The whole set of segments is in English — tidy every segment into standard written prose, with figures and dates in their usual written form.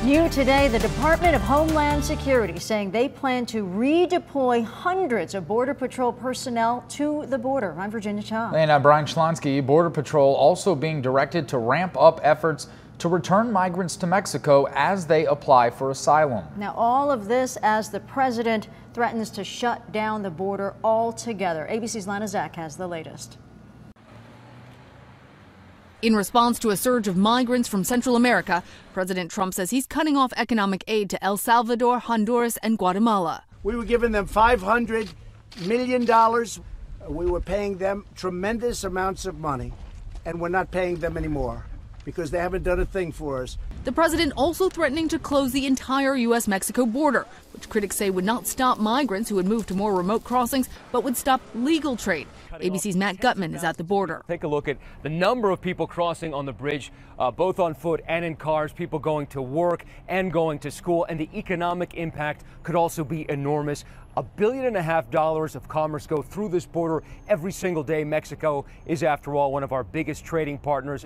New today, the Department of Homeland Security saying they plan to redeploy hundreds of Border Patrol personnel to the border. I'm Virginia Cha. And I'm Brian Schlonsky. Border Patrol also being directed to ramp up efforts to return migrants to Mexico as they apply for asylum. Now, all of this as the president threatens to shut down the border altogether. ABC's Lana Zach has the latest. In response to a surge of migrants from Central America, President Trump says he's cutting off economic aid to El Salvador, Honduras, and Guatemala. We were giving them $500 million. We were paying them tremendous amounts of money, and we're not paying them anymore because they haven't done a thing for us. The president also threatening to close the entire U.S.-Mexico border, which critics say would not stop migrants who would move to more remote crossings, but would stop legal trade. ABC's Matt Gutman is at the border. Take a look at the number of people crossing on the bridge, both on foot and in cars, people going to work and going to school, and the economic impact could also be enormous. $1.5 billion of commerce go through this border every single day. Mexico is, after all, one of our biggest trading partners.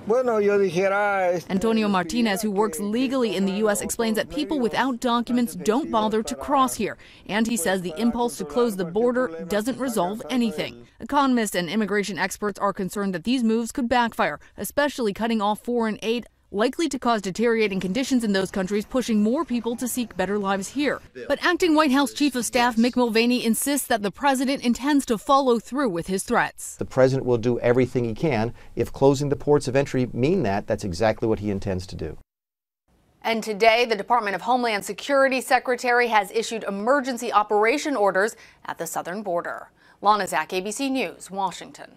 Antonio Martinez, who works legally in the U.S., explains that people without documents don't bother to cross here. And he says the impulse to close the border doesn't resolve anything. Economists and immigration experts are concerned that these moves could backfire, especially cutting off foreign aid, likely to cause deteriorating conditions in those countries, pushing more people to seek better lives here. But acting White House Chief of Staff Mick Mulvaney insists that the president intends to follow through with his threats. The president will do everything he can. If closing the ports of entry mean that, that's exactly what he intends to do. And today, the Department of Homeland Security Secretary has issued emergency operation orders at the southern border. Lana Zach, ABC News, Washington.